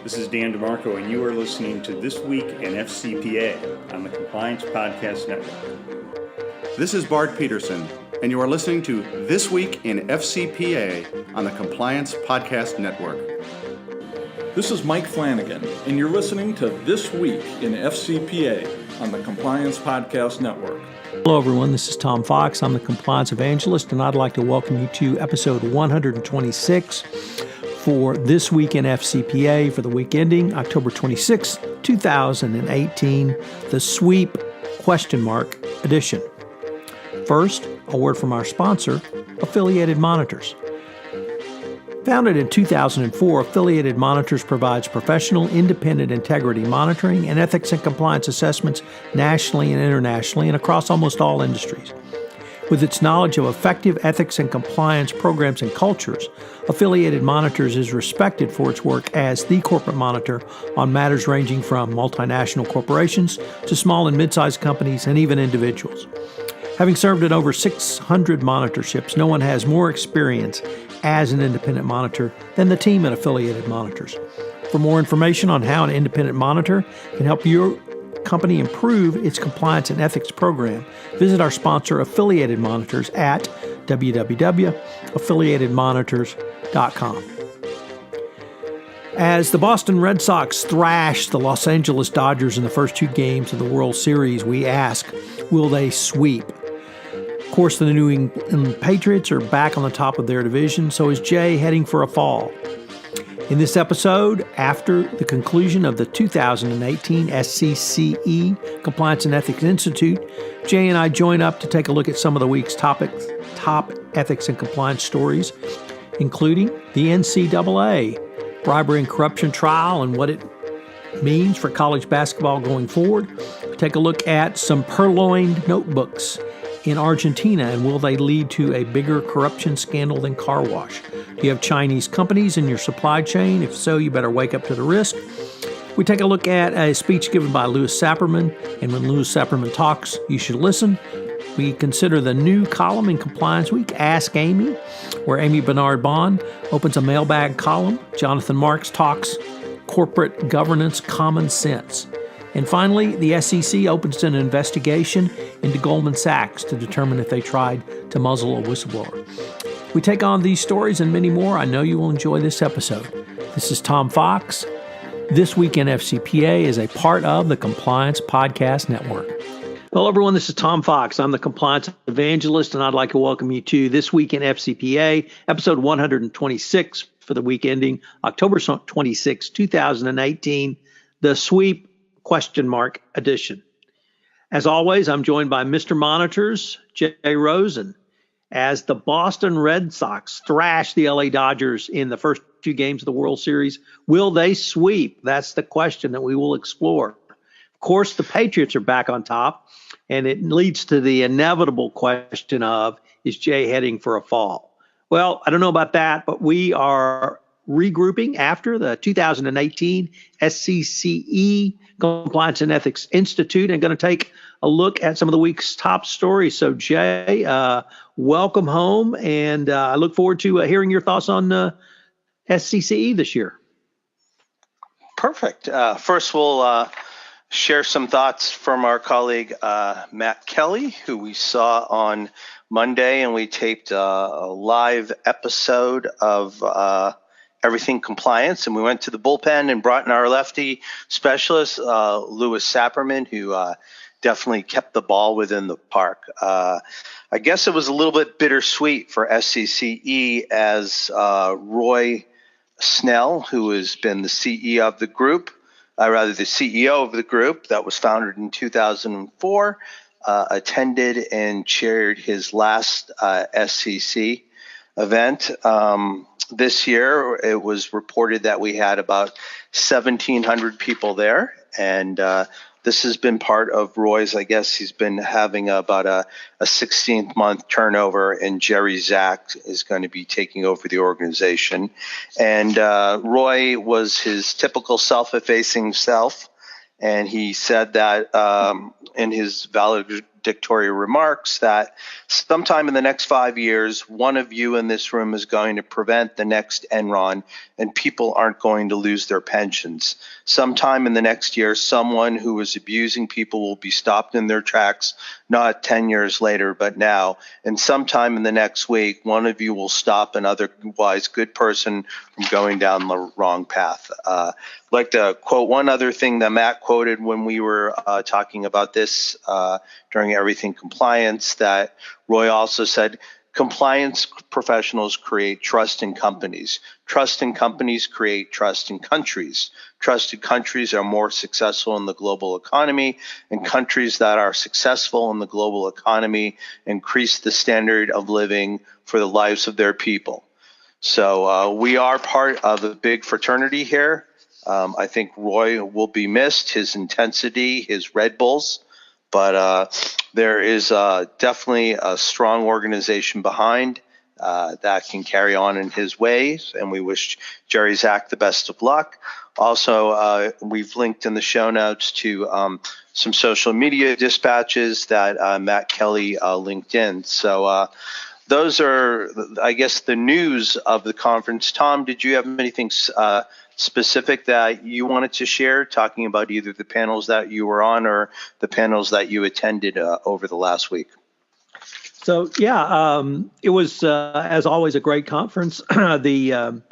This is Dan DeMarco, and you are listening to This Week in FCPA on the Compliance Podcast Network. This is Bart Peterson, and you are listening to This Week in FCPA on the Compliance Podcast Network. This is Mike Flanagan, and you're listening to This Week in FCPA on the Compliance Podcast Network. Hello, everyone. This is Tom Fox. I'm the Compliance Evangelist, and I'd like to welcome you to episode 126 for This Week in FCPA for the week ending October 26, 2018, the Sweep ? Edition. First, a word from our sponsor, Affiliated Monitors. Founded in 2004, Affiliated Monitors provides professional, independent integrity monitoring and ethics and compliance assessments nationally and internationally and across almost all industries. With its knowledge of effective ethics and compliance programs and cultures, Affiliated Monitors is respected for its work as the corporate monitor on matters ranging from multinational corporations to small and mid-sized companies and even individuals. Having served in over 600 monitorships, no one has more experience as an independent monitor than the team at Affiliated Monitors. For more information on how an independent monitor can help your company improve its compliance and ethics program, visit our sponsor, Affiliated Monitors, at www.affiliatedmonitors.com. As the Boston Red Sox thrashed the Los Angeles Dodgers in the first two games of the World Series, we ask, will they sweep? Of course, the New England Patriots are back on the top of their division, so is Jay heading for a fall. In this episode, after the conclusion of the 2018 SCCE Compliance and Ethics Institute, Jay and I join up to take a look at some of the week's top ethics and compliance stories, including the NCAA bribery and corruption trial and what it means for college basketball going forward. Take a look at some purloined notebooks in Argentina, and will they lead to a bigger corruption scandal than car wash? Do you have Chinese companies in your supply chain? If so, you better wake up to the risk. We take a look at a speech given by Louis Sapirman, and when Louis Sapirman talks, you should listen. We consider the new column in Compliance Week, Ask Amii, where Amy Bernard-Bond opens a mailbag column. Jonathan Marx talks corporate governance common sense. And finally, the SEC opens an investigation into Goldman Sachs to determine if they tried to muzzle a whistleblower. We take on these stories and many more. I know you will enjoy this episode. This is Tom Fox. This Week in FCPA is a part of the Compliance Podcast Network. Hello, everyone. This is Tom Fox. I'm the Compliance Evangelist, and I'd like to welcome you to This Week in FCPA, episode 126 for the week ending October 26, 2018, the Sweep ? Edition. As always, I'm joined by Mr. Monitors, Jay Rosen. As the Boston Red Sox thrash the LA Dodgers in the first two games of the World Series, will they sweep? That's the question that we will explore. Of course, the Patriots are back on top, and it leads to the inevitable question of, is Jay heading for a fall? Well, I don't know about that, but we are regrouping after the 2018 SCCE Compliance and Ethics Institute and going to take a look at some of the week's top stories. So, Jay, welcome home, and I look forward to hearing your thoughts on SCCE this year. Perfect. First, we'll share some thoughts from our colleague Matt Kelly, who we saw on Monday, and we taped a live episode of Everything Compliance, and we went to the bullpen and brought in our lefty specialist, Louis Sapirman, who definitely kept the ball within the park. I guess it was a little bit bittersweet for SCCE as Roy Snell, who has been the CEO of the group, the CEO of the group that was founded in 2004, attended and chaired his last SCC event. This year, it was reported that we had about 1,700 people there, and this has been part of Roy's. I guess he's been having about a 16th month turnover, and Jerry Zach is going to be taking over the organization. And Roy was his typical self-effacing self, and he said that in his contradictory remarks that sometime in the next 5 years, one of you in this room is going to prevent the next Enron, and people aren't going to lose their pensions. Sometime in the next year, someone who is abusing people will be stopped in their tracks, not 10 years later, but now. And sometime in the next week, one of you will stop an otherwise good person from going down the wrong path. I'd like to quote one other thing that Matt quoted when we were talking about this during Everything Compliance, that Roy also said, compliance professionals create trust in companies. Trust in companies create trust in countries. Trusted countries are more successful in the global economy, and countries that are successful in the global economy increase the standard of living for the lives of their people. So we are part of a big fraternity here. I think Roy will be missed, his intensity, his Red Bulls, but there is definitely a strong organization behind that can carry on in his ways, and we wish Jerry Zach the best of luck. Also, we've linked in the show notes to some social media dispatches that Matt Kelly linked in. So those are, I guess, the news of the conference. Tom, did you have anything specific that you wanted to share, talking about either the panels that you were on or the panels that you attended over the last week? So, yeah, it was, as always, a great conference. The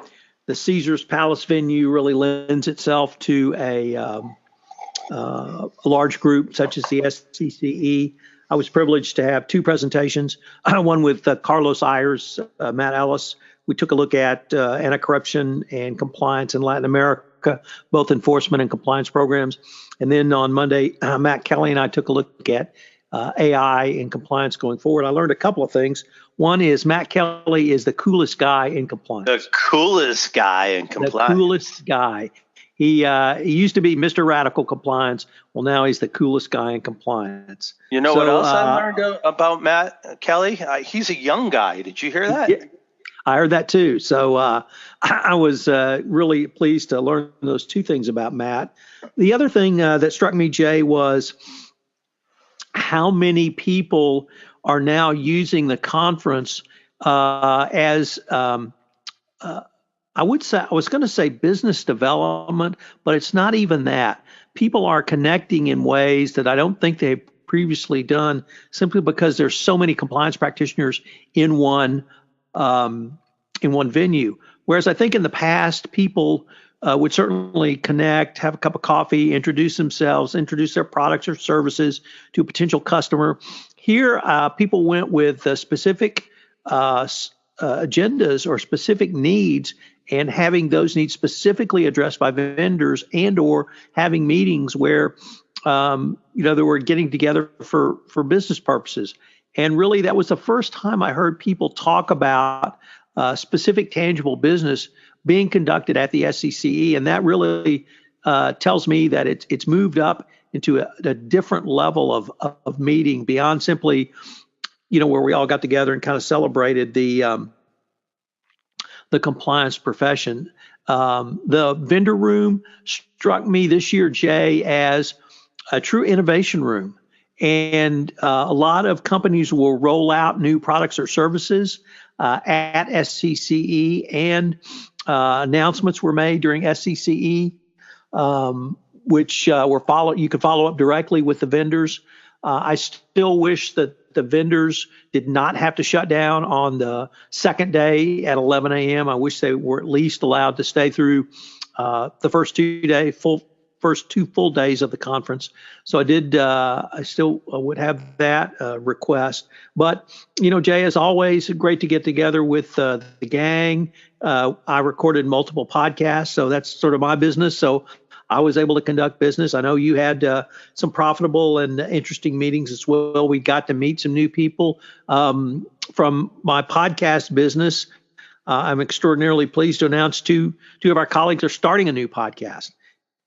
Caesars Palace venue really lends itself to a large group such as the SCCE. I was privileged to have two presentations, one with Carlos Ayers, Matt Ellis. We took a look at anti-corruption and compliance in Latin America, both enforcement and compliance programs. And then on Monday, Matt Kelly and I took a look at AI and compliance going forward. I learned a couple of things. One is Matt Kelly is the coolest guy in compliance. The coolest guy in compliance. The coolest guy. He used to be Mr. Radical Compliance. Well, now he's the coolest guy in compliance. You know what else I learned about Matt Kelly? He's a young guy. Did you hear that? Yeah, I heard that too. So I was really pleased to learn those two things about Matt. The other thing that struck me, Jay, was how many people are now using the conference as I was going to say business development, but it's not even that. People are connecting in ways that I don't think they've previously done, simply because there's so many compliance practitioners in one venue. Whereas I think in the past, people would certainly connect, have a cup of coffee, introduce themselves, introduce their products or services to a potential customer. Here, people went with specific agendas or specific needs, and having those needs specifically addressed by vendors, and or having meetings where they were getting together for business purposes. And really, that was the first time I heard people talk about specific tangible business being conducted at the SCCE, and that really tells me that it's moved up into a different level of meeting beyond simply, where we all got together and kind of celebrated the compliance profession. The vendor room struck me this year, Jay, as a true innovation room. And a lot of companies will roll out new products or services at SCCE, and announcements were made during SCCE, which you could follow up directly with the vendors. I still wish that the vendors did not have to shut down on the second day at 11 a.m. I wish they were at least allowed to stay through the first two full days of the conference. So I still would have that request. But, Jay, as always, great to get together with the gang. I recorded multiple podcasts, so that's sort of my business. So I was able to conduct business. I know you had some profitable and interesting meetings as well. We got to meet some new people from my podcast business. I'm extraordinarily pleased to announce two of our colleagues are starting a new podcast.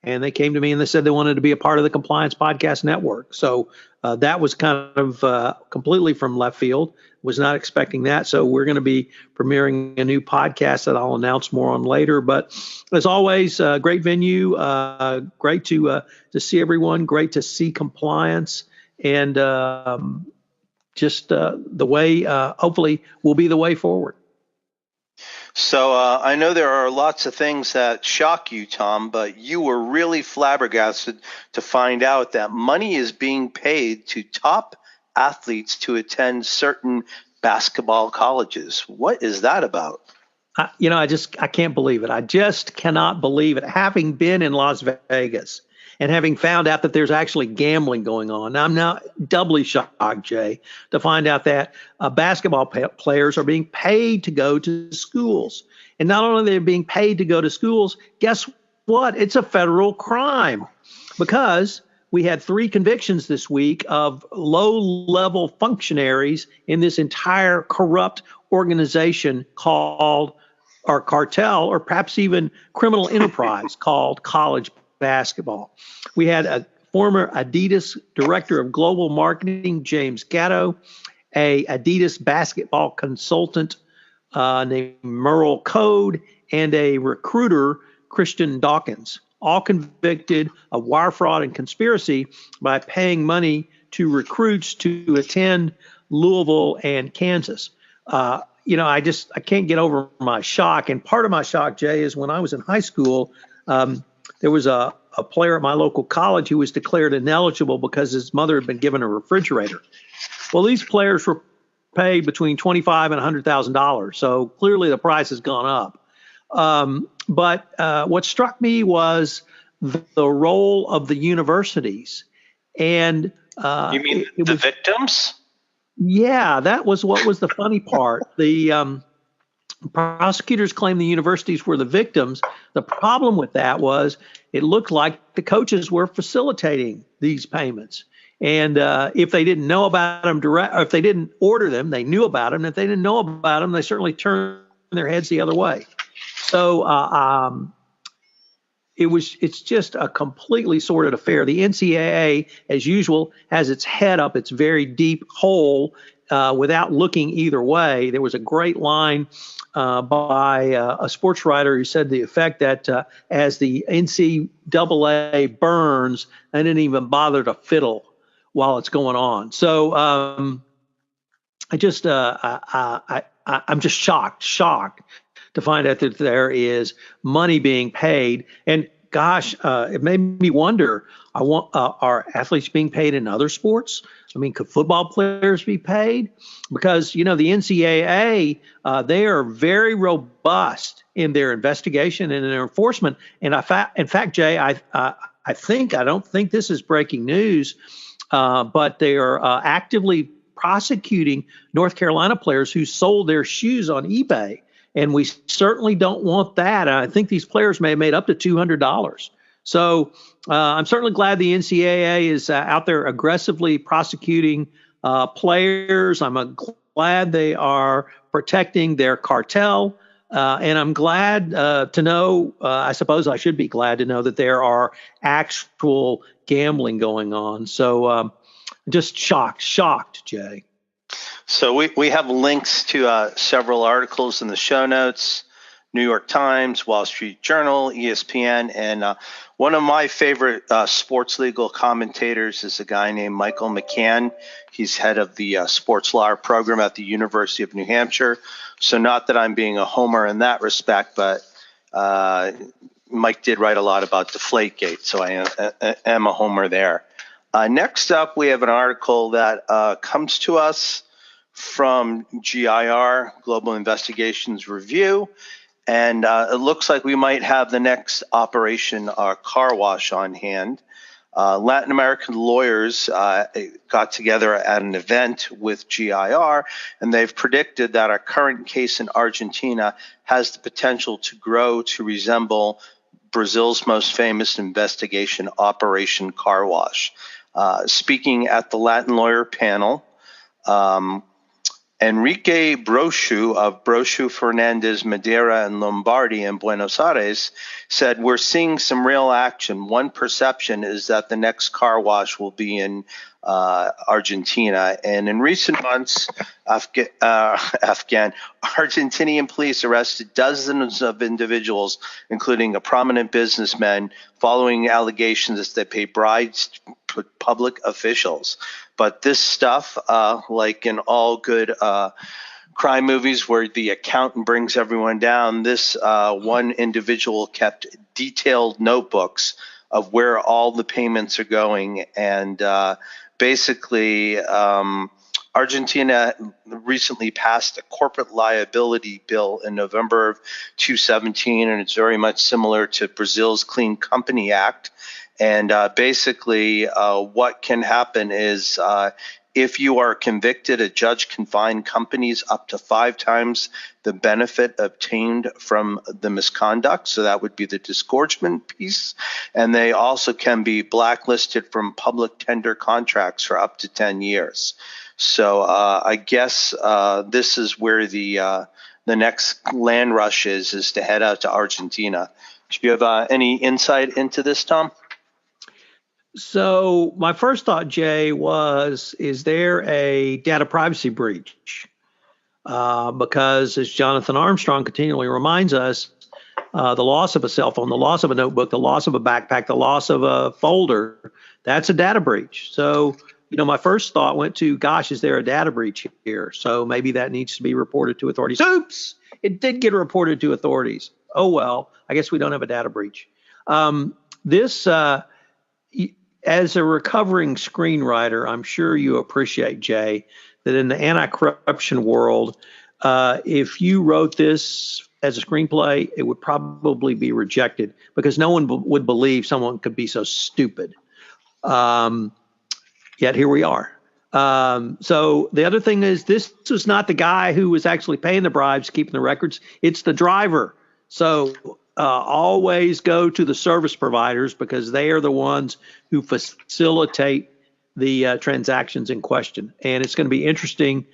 And they came to me and they said they wanted to be a part of the Compliance Podcast Network. So that was kind of completely from left field. Was not expecting that. So we're going to be premiering a new podcast that I'll announce more on later. But as always, great venue. Great to see everyone. Great to see compliance. and just the way, hopefully, will be the way forward. So I know there are lots of things that shock you, Tom, but you were really flabbergasted to find out that money is being paid to top athletes to attend certain basketball colleges. What is that about? I can't believe it. I just cannot believe it. Having been in Las Vegas and having found out that there's actually gambling going on, I'm now doubly shocked, Jay, to find out that basketball players are being paid to go to schools. And not only are they being paid to go to schools, guess what? It's a federal crime, because we had 3 convictions this week of low-level functionaries in this entire corrupt organization called, or cartel, or perhaps even criminal enterprise called college basketball. We had a former Adidas director of global marketing, James Gatto, a Adidas basketball consultant named Merle Code, and a recruiter, Christian Dawkins, all convicted of wire fraud and conspiracy by paying money to recruits to attend Louisville and Kansas. I can't get over my shock. And part of my shock, Jay, is when I was in high school, there was a player at my local college who was declared ineligible because his mother had been given a refrigerator. Well, these players were paid between $25,000 and $100,000. So clearly the price has gone up. But what struck me was the role of the universities. And you mean the victims? Yeah, that was what was the funny part. The prosecutors claimed the universities were the victims. The problem with that was it looked like the coaches were facilitating these payments. And if they didn't know about them or if they didn't order them, they knew about them. And if they didn't know about them, they certainly turned their heads the other way. So it's just a completely sordid affair. The NCAA, as usual, has its head up its very deep hole without looking either way. There was a great line by a sports writer who said the effect that as the NCAA burns, they didn't even bother to fiddle while it's going on. So I'm just shocked to find out that there is money being paid. And gosh, it made me wonder, are athletes being paid in other sports? I mean, could football players be paid? Because, the NCAA, they are very robust in their investigation and in their enforcement. And in fact, Jay, I don't think this is breaking news, but they are actively prosecuting North Carolina players who sold their shoes on eBay. And we certainly don't want that. I think these players may have made up to $200. So I'm certainly glad the NCAA is out there aggressively prosecuting players. I'm glad they are protecting their cartel. And I'm glad to know, I suppose I should be glad to know that there are actual gambling going on. So just shocked, Jay. So we have links to several articles in the show notes, New York Times, Wall Street Journal, ESPN, and one of my favorite sports legal commentators is a guy named Michael McCann. He's head of the sports law program at the University of New Hampshire. So not that I'm being a homer in that respect, but Mike did write a lot about Deflategate, so I am a homer there. Next up, we have an article that comes to us from GIR, Global Investigations Review, and it looks like we might have the next Operation Car Wash on hand. Latin American lawyers got together at an event with GIR, and they've predicted that our current case in Argentina has the potential to grow to resemble Brazil's most famous investigation, Operation Car Wash. Speaking at the Latin lawyer panel, Enrique Brochu of Brochu, Fernandez, Madeira, and Lombardi in Buenos Aires said, "We're seeing some real action. One perception is that the next car wash will be in Argentina." And in recent months, Argentinian police arrested dozens of individuals, including a prominent businessman, following allegations that they pay bribes to public officials. But this stuff, like in all good crime movies where the accountant brings everyone down, this one individual kept detailed notebooks of where all the payments are going. And basically, Argentina recently passed a corporate liability bill in November of 2017, and it's very much similar to Brazil's Clean Company Act. And basically, what can happen is if you are convicted, a judge can fine companies up to 5 times the benefit obtained from the misconduct. So that would be the disgorgement piece. And they also can be blacklisted from public tender contracts for up to 10 years. So I guess this is where the next land rush is to head out to Argentina. Do you have any insight into this, Tom? So my first thought, Jay, was, is there a data privacy breach? Because as Jonathan Armstrong continually reminds us, the loss of a cell phone, the loss of a notebook, the loss of a backpack, the loss of a folder, that's a data breach. So, my first thought went to, gosh, is there a data breach here? So maybe that needs to be reported to authorities. Oops, it did get reported to authorities. Oh, well, I guess we don't have a data breach. As a recovering screenwriter, I'm sure you appreciate, Jay, that in the anti-corruption world, if you wrote this as a screenplay, it would probably be rejected because no one would believe someone could be so stupid. Yet here we are. So the other thing is, this was not the guy who was actually paying the bribes, keeping the records. It's the driver. So always go to the service providers because they are the ones who facilitate the transactions in question. And it's going to be interesting.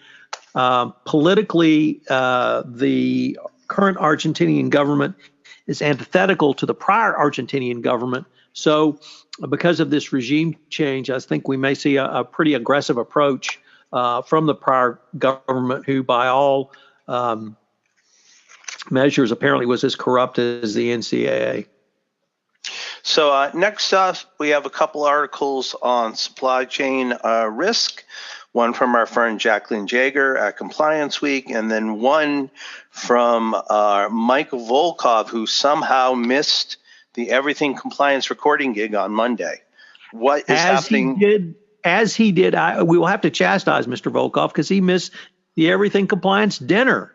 Politically, the current Argentinian government is antithetical to the prior Argentinian government. So because of this regime change, I think we may see a pretty aggressive approach from the prior government, who by all measures apparently was as corrupt as the NCAA. So next up, we have a couple articles on supply chain risk. One from our friend Jacqueline Jaeger at Compliance Week, and then one from Mike Volkov, who somehow missed the Everything Compliance recording gig on Monday. What is happening? He did. We will have to chastise Mr. Volkov because he missed the Everything Compliance dinner.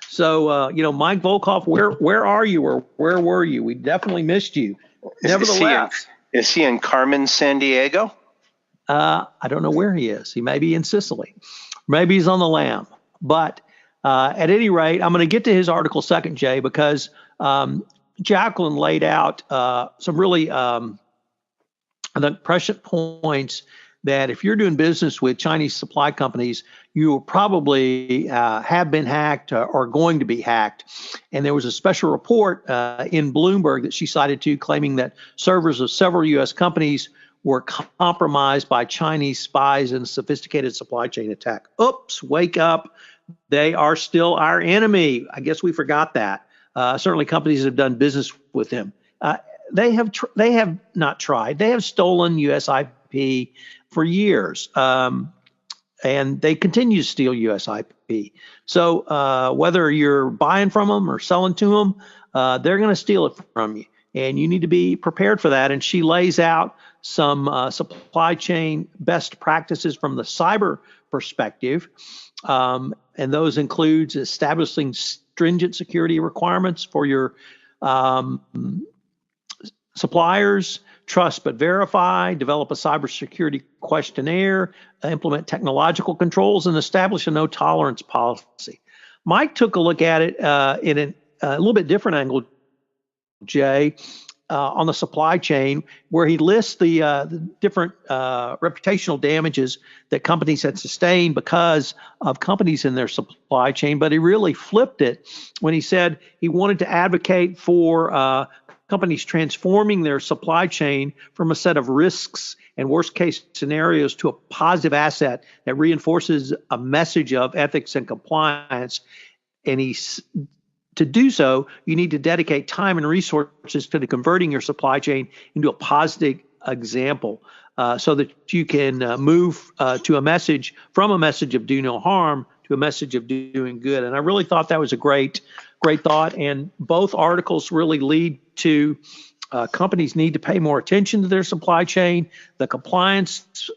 So, Mike Volkov, where are you, or where were you? We definitely missed you. Nevertheless, is he in Carmen, San Diego? I don't know where he is. He may be in Sicily. Maybe he's on the lam. But at any rate, I'm going to get to his article second, Jay, because Jacqueline laid out some really prescient points that if you're doing business with Chinese supply companies, you will probably have been hacked or going to be hacked. And there was a special report in Bloomberg that she cited to, claiming that servers of several U.S. companies were compromised by Chinese spies in a sophisticated supply chain attack. Oops, wake up. They are still our enemy. I guess we forgot that. Certainly companies have done business with them. They have not tried. They have stolen U.S. IP for years, and they continue to steal U.S. IP. So whether you're buying from them or selling to them, they're going to steal it from you, and you need to be prepared for that. And she lays out some supply chain best practices from the cyber perspective, and those includes establishing stringent security requirements for your suppliers, trust but verify, develop a cybersecurity questionnaire, implement technological controls, and establish a no tolerance policy. Mike took a look at it in a little bit different angle, Jay, on the supply chain, where he lists the different reputational damages that companies had sustained because of companies in their supply chain. But he really flipped it when he said he wanted to advocate for companies transforming their supply chain from a set of risks and worst case scenarios to a positive asset that reinforces a message of ethics and compliance. And to do so, you need to dedicate time and resources to converting your supply chain into a positive example so that you can move to a message from a message of do no harm to a message of doing good. And I really thought that was a great thought. And both articles really lead to companies need to pay more attention to their supply chain. The compliance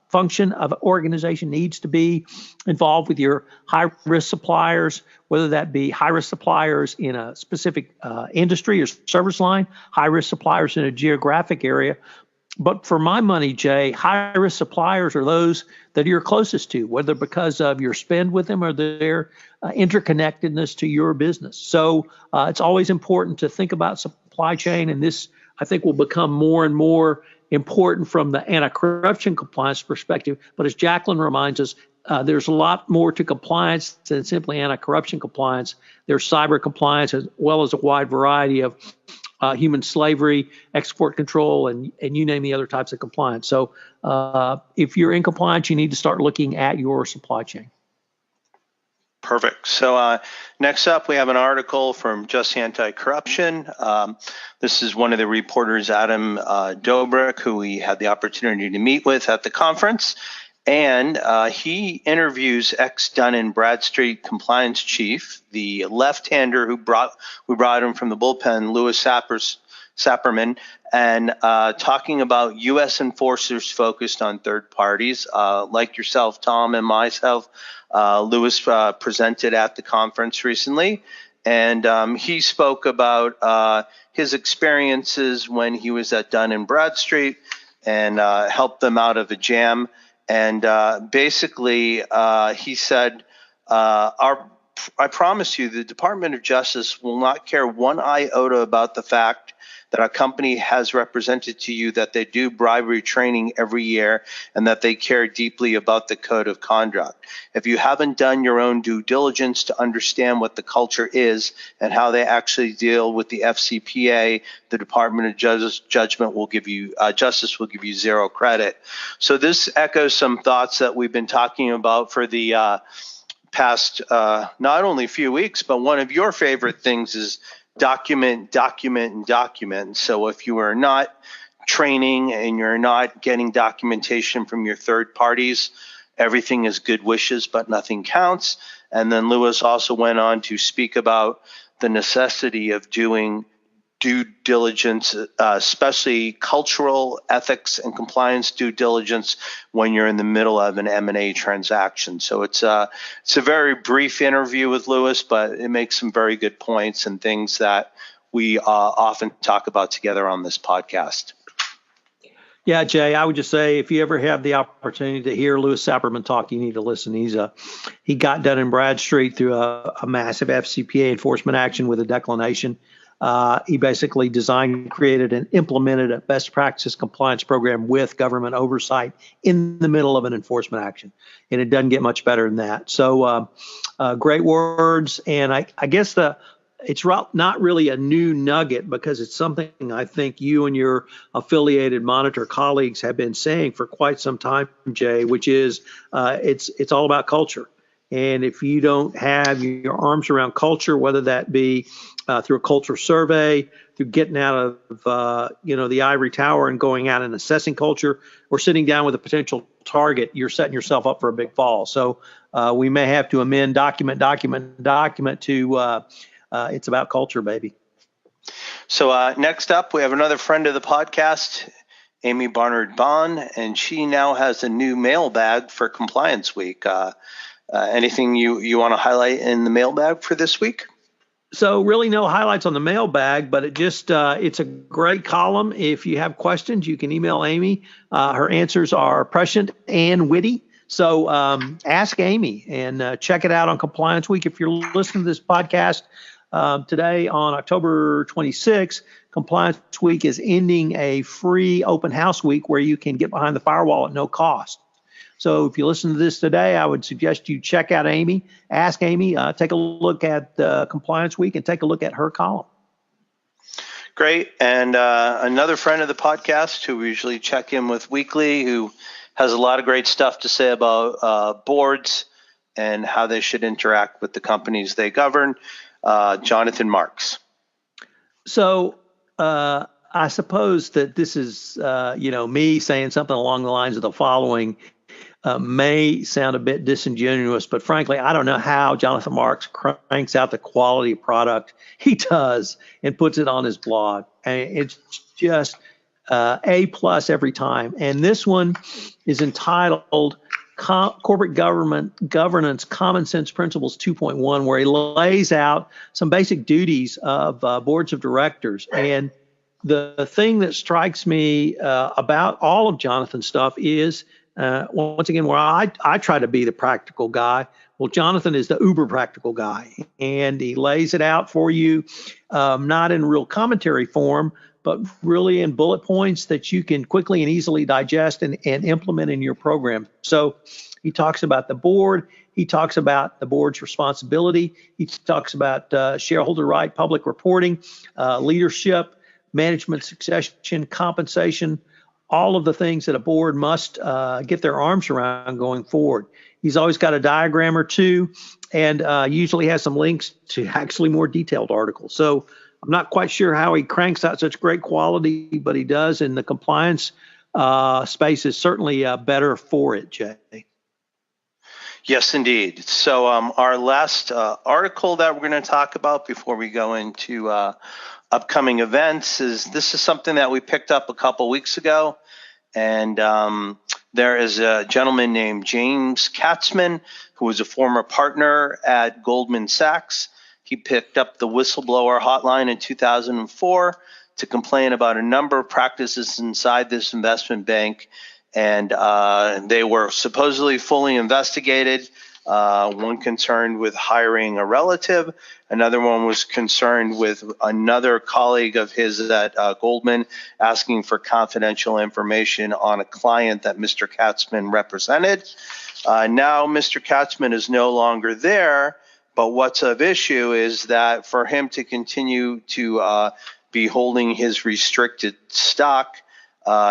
function of an organization needs to be involved with your high-risk suppliers, whether that be high-risk suppliers in a specific industry or service line, high-risk suppliers in a geographic area. But for my money, Jay, high-risk suppliers are those that you're closest to, whether because of your spend with them or their interconnectedness to your business. So it's always important to think about supply chain, and this, I think, will become more and more important from the anti-corruption compliance perspective. But as Jacqueline reminds us, there's a lot more to compliance than simply anti-corruption compliance. There's cyber compliance as well as a wide variety of human slavery, export control, and you name the other types of compliance. So if you're in compliance, you need to start looking at your supply chain. Perfect. So next up, we have an article from Just Anti-Corruption. This is one of the reporters, Adam Dobrik, who we had the opportunity to meet with at the conference. And he interviews ex-Dun & Bradstreet compliance chief, the left-hander who brought him from the bullpen, Louis Sapirman, and talking about U.S. enforcers focused on third parties. Like yourself, Tom, and myself, Louis presented at the conference recently, and he spoke about his experiences when he was at Dun & Bradstreet and helped them out of a jam. And basically, he said, I promise you, the Department of Justice will not care one iota about the fact that a company has represented to you that they do bribery training every year and that they care deeply about the code of conduct. If you haven't done your own due diligence to understand what the culture is and how they actually deal with the FCPA, the Department of Justice will give you zero credit. So this echoes some thoughts that we've been talking about for the past not only few weeks, but one of your favorite things is document. So if you are not training and you're not getting documentation from your third parties, everything is good wishes, but nothing counts. And then Louis also went on to speak about the necessity of doing due diligence, especially cultural ethics and compliance due diligence when you're in the middle of an M&A transaction. So it's a very brief interview with Louis, but it makes some very good points and things that we often talk about together on this podcast. Yeah, Jay, I would just say if you ever have the opportunity to hear Louis Sapirman talk, you need to listen. He got Dun & Bradstreet through a massive FCPA enforcement action with a declination. He basically designed, created, and implemented a best practices compliance program with government oversight in the middle of an enforcement action. And it doesn't get much better than that. So great words. And I guess it's not really a new nugget because it's something I think you and your affiliated monitor colleagues have been saying for quite some time, Jay, which is it's all about culture. And if you don't have your arms around culture, whether that be through a culture survey, through getting out of the ivory tower and going out and assessing culture, or sitting down with a potential target, you're setting yourself up for a big fall. So we may have to amend document to it's about culture, baby. So next up, we have another friend of the podcast, Amii Barnard-Bond, and she now has a new mailbag for Compliance Week. Anything you want to highlight in the mailbag for this week? So really no highlights on the mailbag, but it's a great column. If you have questions, you can email Amii. Her answers are prescient and witty. So ask Amii and check it out on Compliance Week. If you're listening to this podcast today on October 26th, Compliance Week is ending a free open house week where you can get behind the firewall at no cost. So if you listen to this today, I would suggest you check out Amii, ask Amii, take a look at Compliance Week and take a look at her column. Great. And another friend of the podcast who we usually check in with weekly, who has a lot of great stuff to say about boards and how they should interact with the companies they govern, Jonathan Marx. So I I suppose that this is, me saying something along the lines of the following. May sound a bit disingenuous, but frankly, I don't know how Jonathan Marx cranks out the quality product he does and puts it on his blog. And it's just A+ every time. And this one is entitled Corporate Governance Common Sense Principles 2.1, where he lays out some basic duties of boards of directors. And the thing that strikes me about all of Jonathan's stuff is, once again, where I try to be the practical guy. Well, Jonathan is the uber practical guy, and he lays it out for you, not in real commentary form, but really in bullet points that you can quickly and easily digest and implement in your program. So he talks about the board. He talks about the board's responsibility. He talks about shareholder right, public reporting, leadership, management succession, compensation, all of the things that a board must get their arms around going forward. He's always got a diagram or two, and usually has some links to actually more detailed articles. So I'm not quite sure how he cranks out such great quality, but he does, and the compliance space is certainly better for it, Jay. Yes, indeed. So our last article that we're going to talk about before we go into upcoming events is something that we picked up a couple weeks ago. And there is a gentleman named James Katzman, who was a former partner at Goldman Sachs. He picked up the whistleblower hotline in 2004 to complain about a number of practices inside this investment bank. And they were supposedly fully investigated. One concerned with hiring a relative. Another one was concerned with another colleague of his at Goldman asking for confidential information on a client that Mr. Katzman represented. Now Mr. Katzman is no longer there, but what's of issue is that for him to continue to be holding his restricted stock,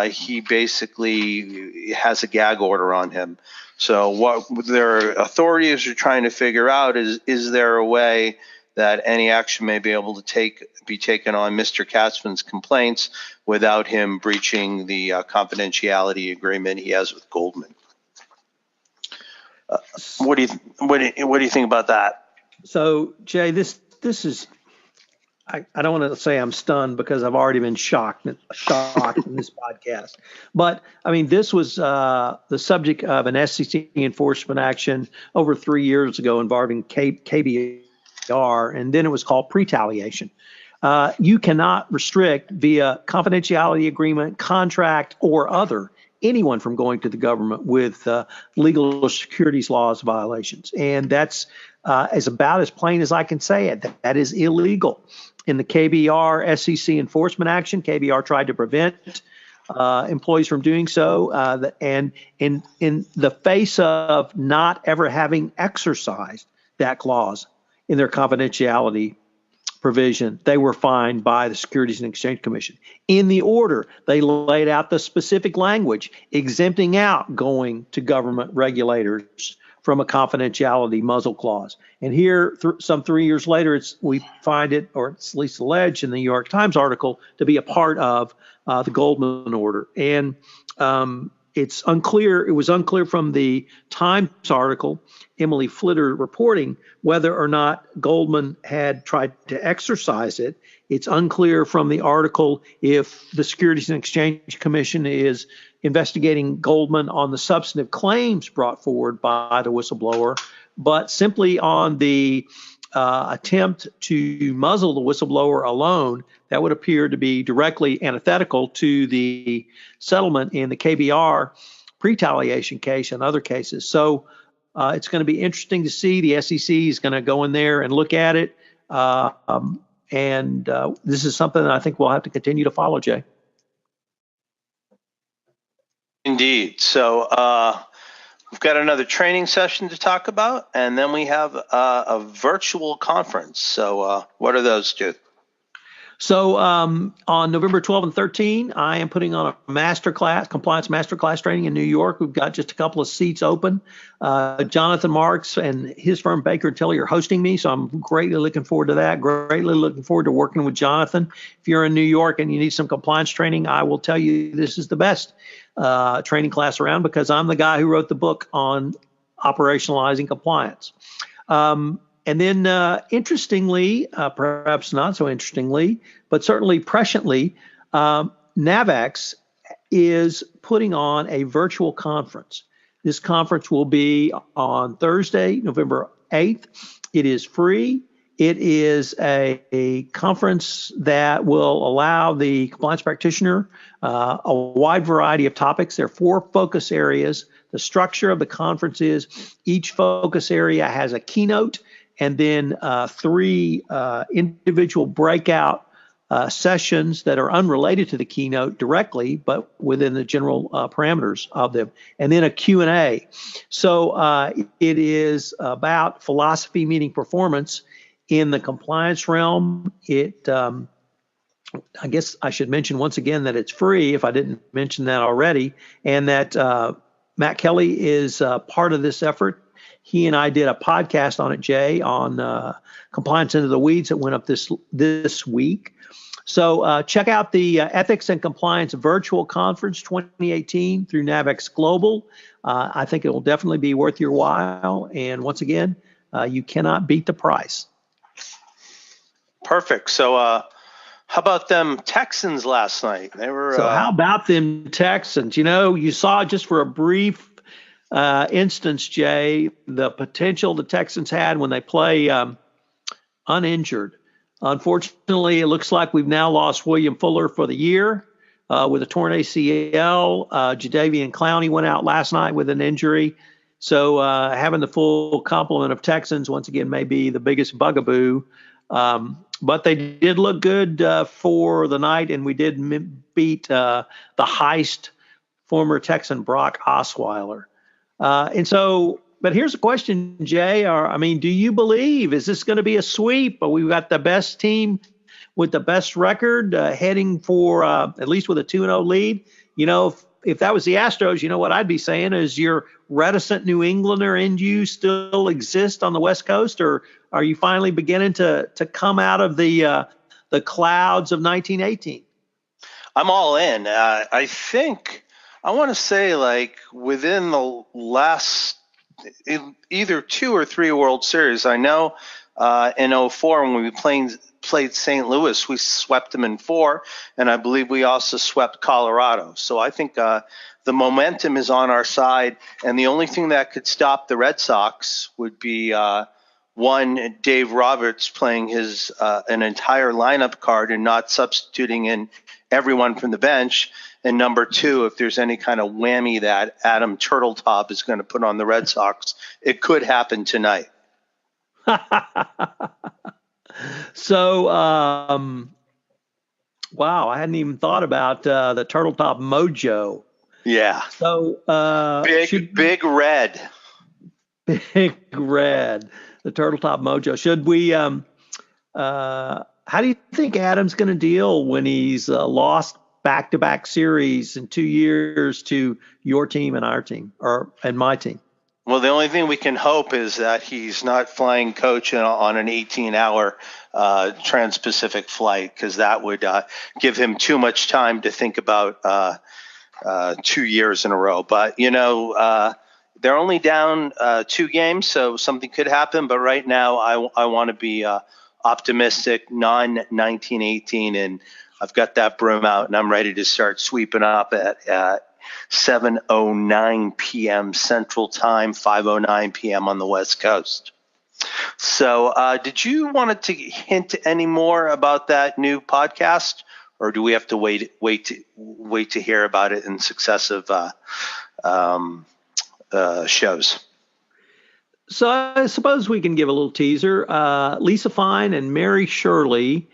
he basically has a gag order on him. So what their authorities are trying to figure out is there a way that any action may be able to be taken on Mr. Katzman's complaints without him breaching the confidentiality agreement he has with Goldman? What do you think about that? So Jay, this is. I don't want to say I'm stunned because I've already been shocked in this podcast. But, I mean, this was the subject of an SCCE enforcement action over 3 years ago involving KBR, and then it was called pretaliation. You cannot restrict via confidentiality agreement, contract, or other anyone from going to the government with legal or securities laws violations. And that's is about as plain as I can say it. That is illegal. In the KBR SEC enforcement action, KBR tried to prevent employees from doing so, and in the face of not ever having exercised that clause in their confidentiality provision, they were fined by the Securities and Exchange Commission. In the order, they laid out the specific language exempting out going to government regulators from a confidentiality muzzle clause. And here, some 3 years later, we find it, or it's at least alleged in the New York Times article, to be a part of the Goldman order. And it's unclear. It was unclear from the Times article, Emily Flitter reporting, whether or not Goldman had tried to exercise it. It's unclear from the article if the Securities and Exchange Commission is investigating Goldman on the substantive claims brought forward by the whistleblower, but simply on the attempt to muzzle the whistleblower alone. That would appear to be directly antithetical to the settlement in the KBR retaliation case and other cases. So it's going to be interesting to see. The SEC is going to go in there and look at it. And this is something that I think we'll have to continue to follow, Jay. Indeed. So we've got another training session to talk about, and then we have a virtual conference. So what are those two? So on November 12 and 13, I am putting on a compliance masterclass training in New York. We've got just a couple of seats open. Jonathan Marx and his firm Baker & Tilly are hosting me, so I'm greatly looking forward to that. Greatly looking forward to working with Jonathan. If you're in New York and you need some compliance training, I will tell you this is the best training class around because I'm the guy who wrote the book on operationalizing compliance. And then, interestingly, perhaps not so interestingly, but certainly presciently, NAVEX is putting on a virtual conference. This conference will be on Thursday, November 8th. It is free. It is a conference that will allow the compliance practitioner a wide variety of topics. There are 4 focus areas. The structure of the conference is each focus area has a keynote and then 3 individual breakout sessions that are unrelated to the keynote directly, but within the general parameters of them, and then a Q&A. So it is about philosophy meeting performance in the compliance realm. I guess I should mention once again that it's free, if I didn't mention that already, and that Matt Kelly is part of this effort. He and I did a podcast on it, Jay, on Compliance Into the Weeds that went up this week. So check out the Ethics and Compliance Virtual Conference 2018 through NAVEX Global. I think it will definitely be worth your while. And once again, you cannot beat the price. Perfect. So how about them Texans last night? They were. So how about them Texans? You know, you saw just for a brief instance, Jay, the potential the Texans had when they play uninjured. Unfortunately, it looks like we've now lost William Fuller for the year with a torn ACL. Jadeveon Clowney went out last night with an injury. So having the full complement of Texans, once again, may be the biggest bugaboo. But they did look good for the night, and we did beat the heist, former Texan Brock Osweiler. But here's a question, Jay. Do you believe, is this going to be a sweep? We've got the best team with the best record heading for at least with a 2-0 lead. You know, if that was the Astros, you know what I'd be saying is your reticent New Englander in you still exist on the West Coast, or are you finally beginning to come out of the clouds of 1918? I'm all in. I think I want to say like within the last either 2 or 3 World Series. I know in 2004 when we played St. Louis, we swept them in 4, and I believe we also swept Colorado. So I think the momentum is on our side, and the only thing that could stop the Red Sox would be one, Dave Roberts playing his an entire lineup card and not substituting in everyone from the bench. And number 2, if there's any kind of whammy that Adam Turtletop is going to put on the Red Sox, it could happen tonight. So, wow, I hadn't even thought about the Turtletop mojo. Yeah. So, big red. Big red, the Turtletop mojo. Should we? How do you think Adam's going to deal when he's lost back-to-back series in 2 years to your team and our team, and my team? Well, the only thing we can hope is that he's not flying coach on an 18-hour trans-Pacific flight, because that would give him too much time to think about 2 years in a row. But, you know, they're only down 2 games, so something could happen. But right now I want to be optimistic, non-1918, and I've got that broom out, and I'm ready to start sweeping up at 7:09 p.m. Central Time, 5:09 p.m. on the West Coast. So did you want to hint any more about that new podcast, or do we have to wait to hear about it in successive shows? So I suppose we can give a little teaser. Lisa Fine and Mary Shirley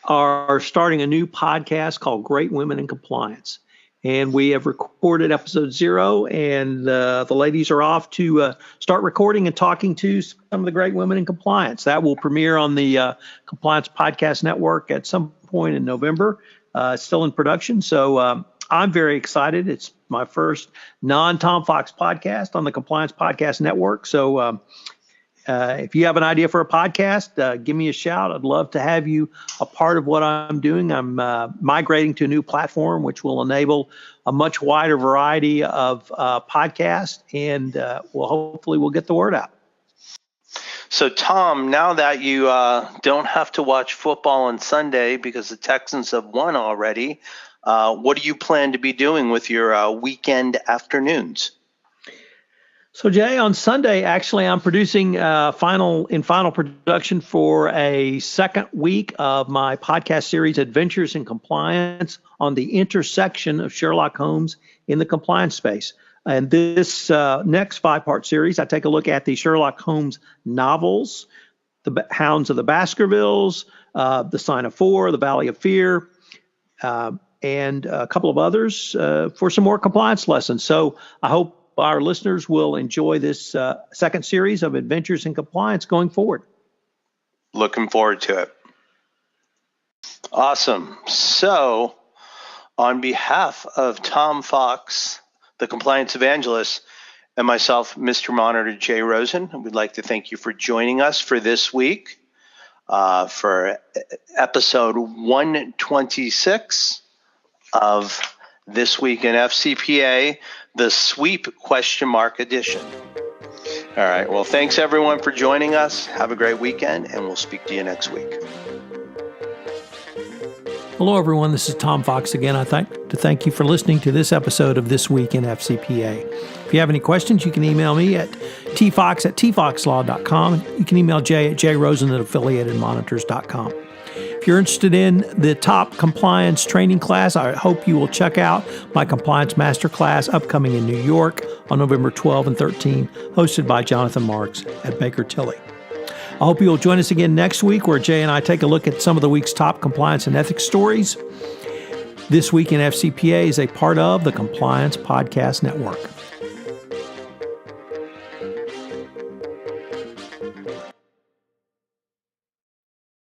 are starting a new podcast called Great Women in Compliance. And we have recorded episode 0, and the ladies are off to start recording and talking to some of the great women in compliance. That will premiere on the Compliance Podcast Network at some point in November. It's still in production, so I'm very excited. It's my first non-Tom Fox podcast on the Compliance Podcast Network. So if you have an idea for a podcast, give me a shout. I'd love to have you a part of what I'm doing. I'm migrating to a new platform, which will enable a much wider variety of podcasts, and hopefully we'll get the word out. So, Tom, now that you don't have to watch football on Sunday because the Texans have won already, what do you plan to be doing with your weekend afternoons? So, Jay, on Sunday, actually, I'm producing final production for a second week of my podcast series, Adventures in Compliance, on the intersection of Sherlock Holmes in the compliance space. And this next 5-part series, I take a look at the Sherlock Holmes novels, The Hounds of the Baskervilles, The Sign of Four, The Valley of Fear, and a couple of others for some more compliance lessons. So I hope our listeners will enjoy this second series of Adventures in Compliance going forward. Looking forward to it. Awesome. So on behalf of Tom Fox, the Compliance Evangelist, and myself, Mr. Monitor Jay Rosen, we'd like to thank you for joining us for this week, for episode 126 of This Week in FCPA, the Sweep ? Edition. All right. Well, thanks everyone for joining us. Have a great weekend, and we'll speak to you next week. Hello, everyone. This is Tom Fox again. I'd like to thank you for listening to this episode of This Week in FCPA. If you have any questions, you can email me at tfox@tfoxlaw.com. You can email Jay at jrosen@affiliatedmonitors.com. If you're interested in the top compliance training class, I hope you will check out my Compliance Masterclass upcoming in New York on November 12 and 13, hosted by Jonathan Marx at Baker Tilly. I hope you'll join us again next week, where Jay and I take a look at some of the week's top compliance and ethics stories. This Week in FCPA is a part of the Compliance Podcast Network.